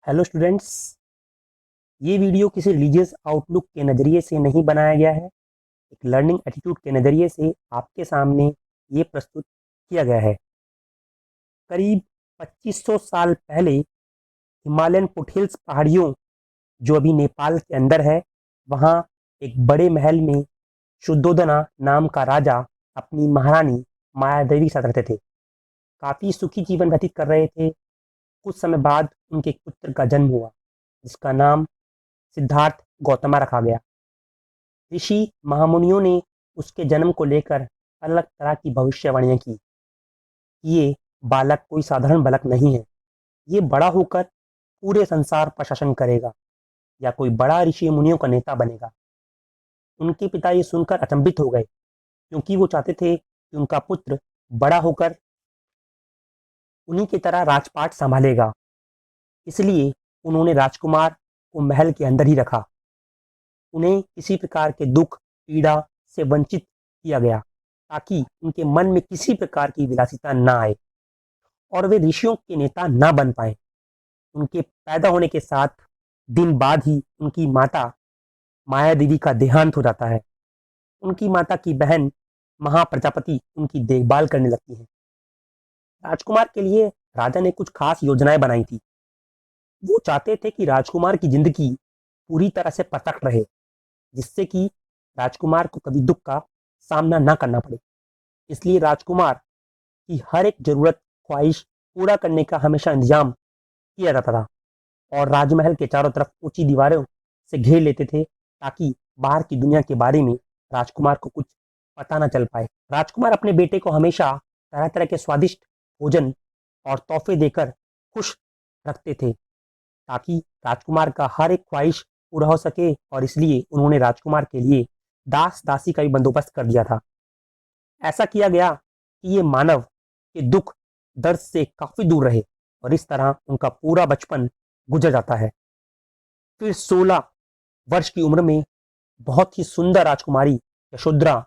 Hello students. ये video किसी religious outlook के नज़रिए से नहीं बनाया गया है। एक लर्निंग एटीट्यूड के नज़रिए से आपके सामने ये प्रस्तुत किया गया है। करीब 2500 साल पहले हिमालयन फुटहिल्स पहाड़ियों, जो अभी नेपाल के अंदर है, वहाँ एक बड़े महल में शुद्धोधना नाम का राजा अपनी महारानी माया देवी के साथ रहते थे। काफ़ी सुखी जीवन व्यतीत कर रहे थे। कुछ समय बाद उनके एक पुत्र का जन्म हुआ, जिसका नाम सिद्धार्थ गौतमा रखा गया। ऋषि महामुनियों ने उसके जन्म को लेकर अलग तरह की भविष्यवाणियां की कि ये बालक कोई साधारण बालक नहीं है, ये बड़ा होकर पूरे संसार पर शासन करेगा या कोई बड़ा ऋषि मुनियों का नेता बनेगा। उनके पिता ये सुनकर अचंभित हो गए, क्योंकि वो चाहते थे कि उनका पुत्र बड़ा होकर उन्हीं की तरह राजपाट संभालेगा। इसलिए उन्होंने राजकुमार को महल के अंदर ही रखा। उन्हें किसी प्रकार के दुख पीड़ा से वंचित किया गया, ताकि उनके मन में किसी प्रकार की विलासिता ना आए और वे ऋषियों के नेता ना बन पाए। उनके पैदा होने के 7 दिन बाद ही उनकी माता माया देवी का देहांत हो जाता है। उनकी माता की बहन महाप्रजापति उनकी देखभाल करने लगती है। राजकुमार के लिए राजा ने कुछ खास योजनाएं बनाई थी। वो चाहते थे कि राजकुमार की जिंदगी पूरी तरह से परफेक्ट रहे, जिससे कि राजकुमार को कभी दुख का सामना ना करना पड़े। इसलिए राजकुमार की हर एक जरूरत ख्वाहिश पूरा करने का हमेशा इंतजाम किया जाता था और राजमहल के चारों तरफ ऊंची दीवारों से घेर लेते थे, ताकि बाहर की दुनिया के बारे में राजकुमार को कुछ पता ना चल पाए। राजकुमार अपने बेटे को हमेशा तरह तरह के स्वादिष्ट भोजन और तोहफे देकर खुश रखते थे, ताकि राजकुमार का हर एक ख्वाहिश पूरा हो सके। और इसलिए उन्होंने राजकुमार के लिए दास दासी का भी बंदोबस्त कर दिया था। ऐसा किया गया कि ये मानव के दुख दर्द से काफी दूर रहे और इस तरह उनका पूरा बचपन गुजर जाता है। फिर 16 वर्ष की उम्र में बहुत ही सुंदर राजकुमारी यशोधरा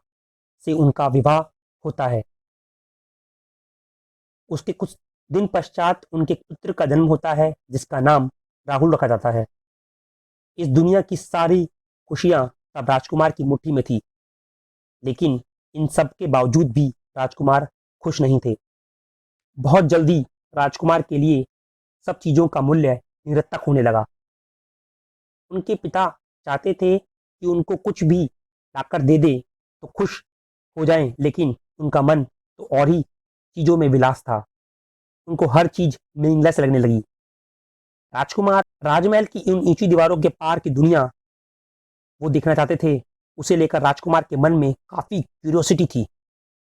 से उनका विवाह होता है। उसके कुछ दिन पश्चात उनके पुत्र का जन्म होता है, जिसका नाम राहुल रखा जाता है। इस दुनिया की सारी खुशियां तब राजकुमार की मुट्ठी में थी, लेकिन इन सब के बावजूद भी राजकुमार खुश नहीं थे। बहुत जल्दी राजकुमार के लिए सब चीज़ों का मूल्य निरर्थक होने लगा। उनके पिता चाहते थे कि उनको कुछ भी लाकर दे दे तो खुश हो जाएं, लेकिन उनका मन तो और ही चीज़ों में विलास था। उनको हर चीज़ मीनिंगलेस लगने लगी। राजकुमार राजमहल की उन ऊंची दीवारों के पार की दुनिया वो देखना चाहते थे। उसे लेकर राजकुमार के मन में काफ़ी क्यूरियोसिटी थी,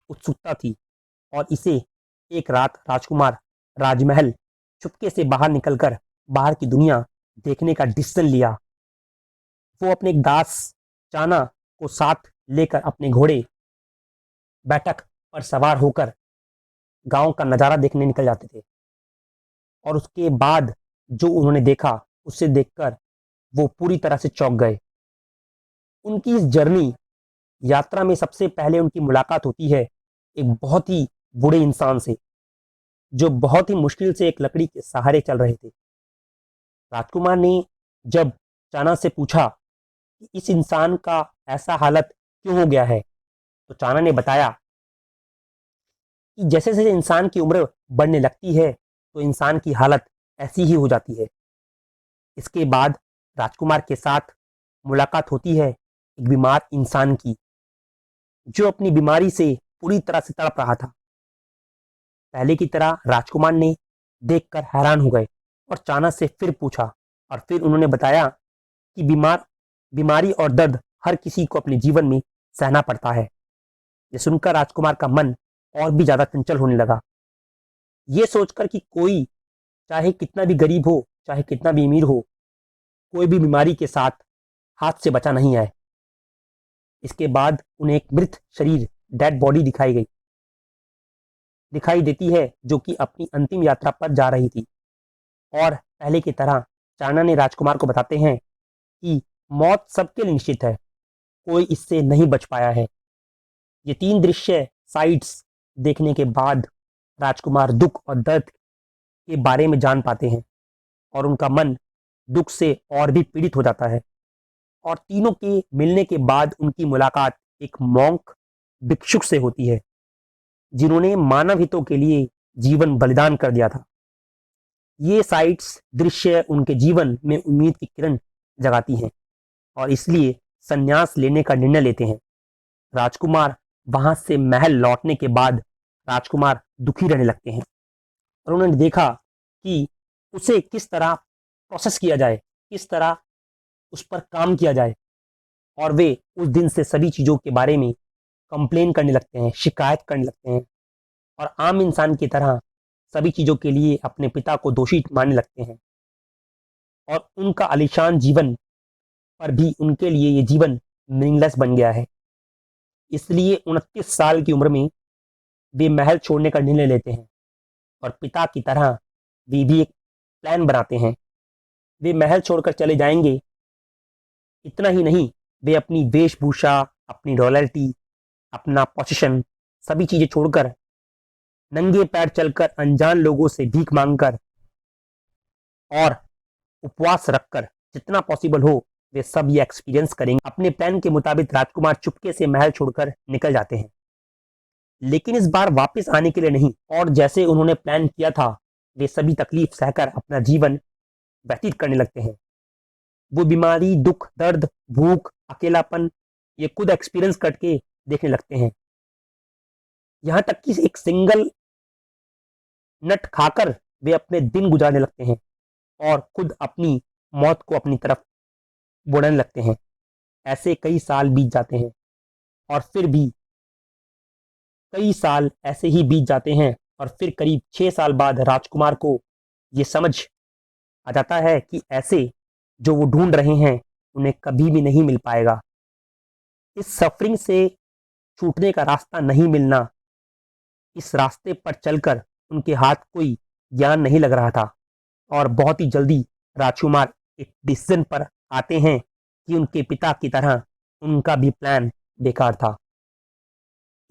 उत्सुकता थी। और इसे एक रात राजकुमार राजमहल चुपके से बाहर निकलकर बाहर की दुनिया देखने का डिसीजन लिया। वो अपने एक दास चाना को साथ लेकर अपने घोड़े बैठक पर सवार होकर गांव का नज़ारा देखने निकल जाते थे। और उसके बाद जो उन्होंने देखा, उसे देखकर वो पूरी तरह से चौंक गए। उनकी इस जर्नी यात्रा में सबसे पहले उनकी मुलाकात होती है एक बहुत ही बूढ़े इंसान से, जो बहुत ही मुश्किल से एक लकड़ी के सहारे चल रहे थे। राजकुमार ने जब चाना से पूछा कि इस इंसान का ऐसा हालत क्यों हो गया है, तो चाना ने बताया कि जैसे जैसे इंसान की उम्र बढ़ने लगती है, तो इंसान की हालत ऐसी ही हो जाती है। इसके बाद राजकुमार के साथ मुलाकात होती है एक बीमार इंसान की, जो अपनी बीमारी से पूरी तरह से तड़प रहा था। पहले की तरह राजकुमार ने देखकर हैरान हो गए और चाणक्य से फिर पूछा, और फिर उन्होंने बताया कि बीमारी और दर्द हर किसी को अपने जीवन में सहना पड़ता है। ये सुनकर राजकुमार का मन और भी ज्यादा चंचल होने लगा। ये सोचकर कि कोई चाहे कितना भी गरीब हो, चाहे कितना भी अमीर हो, कोई भी बीमारी के साथ हाथ से बचा नहीं आए। इसके बाद उन्हें एक मृत शरीर, डेड बॉडी दिखाई देती है, जो कि अपनी अंतिम यात्रा पर जा रही थी। और पहले की तरह चाणा ने राजकुमार को बताते हैं कि मौत सबके लिए निश्चित है, कोई इससे नहीं बच पाया है। ये 3 दृश्य साइट्स देखने के बाद राजकुमार दुख और दर्द के बारे में जान पाते हैं और उनका मन दुख से और भी पीड़ित हो जाता है। और तीनों के मिलने के बाद उनकी मुलाकात एक मॉन्क भिक्षुक से होती है, जिन्होंने मानव हितों के लिए जीवन बलिदान कर दिया था। ये साइट्स दृश्य उनके जीवन में उम्मीद की किरण जगाती हैं और इसलिए संन्यास लेने का निर्णय लेते हैं। राजकुमार वहां से महल लौटने के बाद राजकुमार दुखी रहने लगते हैं और उन्होंने देखा कि उसे किस तरह प्रोसेस किया जाए, किस तरह उस पर काम किया जाए, और वे उस दिन से सभी चीज़ों के बारे में कंप्लेन करने लगते हैं, शिकायत करने लगते हैं और आम इंसान की तरह सभी चीज़ों के लिए अपने पिता को दोषी मानने लगते हैं। और उनका आलीशान जीवन पर भी उनके लिए ये जीवन मीनिंगलेस बन गया है। इसलिए 29 साल की उम्र में वे महल छोड़ने का निर्णय लेते हैं और पिता की तरह वे भी एक प्लान बनाते हैं। वे महल छोड़कर चले जाएंगे। इतना ही नहीं, वे अपनी वेशभूषा, अपनी रॉयल्टी, अपना पोजीशन, सभी चीजें छोड़कर नंगे पैर चलकर अनजान लोगों से भीख मांगकर और उपवास रखकर जितना पॉसिबल हो वे सब ये एक्सपीरियंस करेंगे। अपने प्लान के मुताबिक राजकुमार चुपके से महल छोड़कर निकल जाते हैं, लेकिन इस बार वापस आने के लिए नहीं। और जैसे उन्होंने प्लान किया था, वे सभी तकलीफ सहकर अपना जीवन व्यतीत करने लगते हैं। वो बीमारी, दुख, दर्द, भूख, अकेलापन ये खुद एक्सपीरियंस करके देखने लगते हैं। यहां तक कि एक सिंगल नट खाकर वे अपने दिन गुजारने लगते हैं और खुद अपनी मौत को अपनी तरफ बुलाने लगते हैं। ऐसे कई साल बीत जाते हैं और फिर भी कई साल ऐसे ही बीत जाते हैं और फिर करीब 6 साल बाद राजकुमार को ये समझ आ जाता है कि ऐसे जो वो ढूंढ रहे हैं उन्हें कभी भी नहीं मिल पाएगा। इस सफरिंग से छूटने का रास्ता नहीं मिलना, इस रास्ते पर चलकर उनके हाथ कोई ज्ञान नहीं लग रहा था। और बहुत ही जल्दी राजकुमार एक डिसीजन पर आते हैं कि उनके पिता की तरह उनका भी प्लान बेकार था।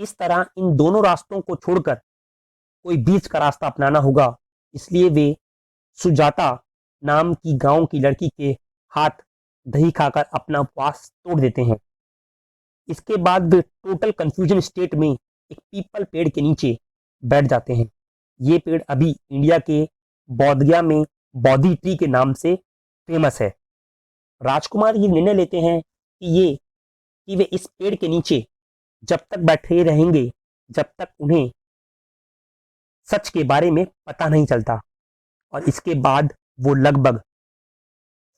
इस तरह इन दोनों रास्तों को छोड़कर कोई बीच का रास्ता अपनाना होगा। इसलिए वे सुजाता नाम की गांव की लड़की के हाथ दही खाकर अपना उपवास तोड़ देते हैं। इसके बाद वे टोटल कंफ्यूजन स्टेट में एक पीपल पेड़ के नीचे बैठ जाते हैं। ये पेड़ अभी इंडिया के बोधगया में बोधि ट्री के नाम से फेमस है। राजकुमार ये निर्णय लेते हैं कि वे इस पेड़ के नीचे जब तक बैठे रहेंगे जब तक उन्हें सच के बारे में पता नहीं चलता। और इसके बाद वो लगभग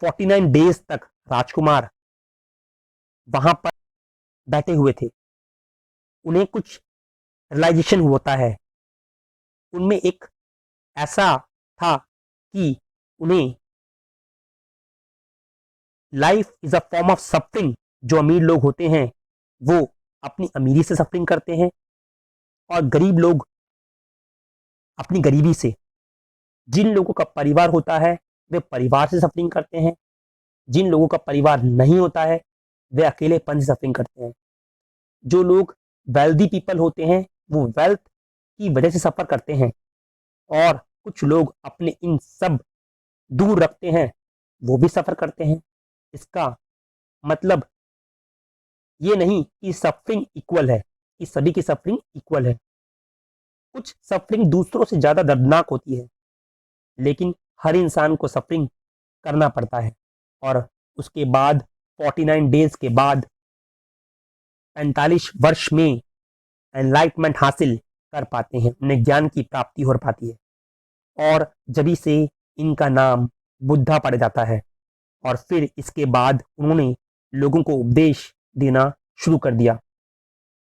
49 डेज तक राजकुमार वहां पर बैठे हुए थे। उन्हें कुछ रियलाइजेशन होता है। उनमें एक ऐसा था कि उन्हें life is a form of suffering. जो अमीर लोग होते हैं वो अपनी अमीरी से सफरिंग करते हैं और गरीब लोग अपनी गरीबी से। जिन लोगों का परिवार होता है वे परिवार से सफरिंग करते हैं, जिन लोगों का परिवार नहीं होता है वे अकेलेपन से सफरिंग करते हैं। जो लोग वेल्दी पीपल होते हैं वो वेल्थ की वजह से सफर करते हैं और कुछ लोग अपने इन सब दूर रखते हैं, वो भी सफर करते हैं। इसका मतलब ये नहीं कि सफरिंग इक्वल है, कि सभी की सफरिंग इक्वल है। कुछ सफरिंग दूसरों से ज्यादा दर्दनाक होती है, लेकिन हर इंसान को सफरिंग करना पड़ता है। और उसके बाद 49 डेज के बाद 45 वर्ष में एनलाइटमेंट हासिल कर पाते हैं, उन्हें ज्ञान की प्राप्ति हो पाती है और जभी से इनका नाम बुद्धा पड़ जाता है। और फिर इसके बाद उन्होंने लोगों को उपदेश देना शुरू कर दिया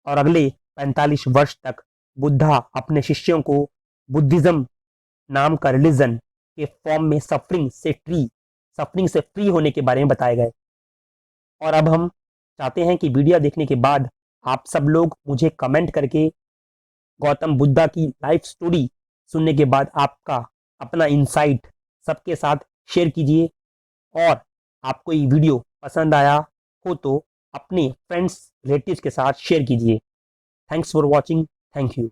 और अगले 45 वर्ष तक बुद्धा अपने शिष्यों को बुद्धिज्म नाम का रिलीजन के फॉर्म में सफरिंग से फ्री होने के बारे में बताए गए। और अब हम चाहते हैं कि वीडियो देखने के बाद आप सब लोग मुझे कमेंट करके गौतम बुद्धा की लाइफ स्टोरी सुनने के बाद आपका अपना इंसाइट सबके साथ शेयर कीजिए। और आपको ये वीडियो पसंद आया हो तो अपने फ्रेंड्स रिलेटिव्स के साथ शेयर कीजिए। Thanks for watching. Thank you.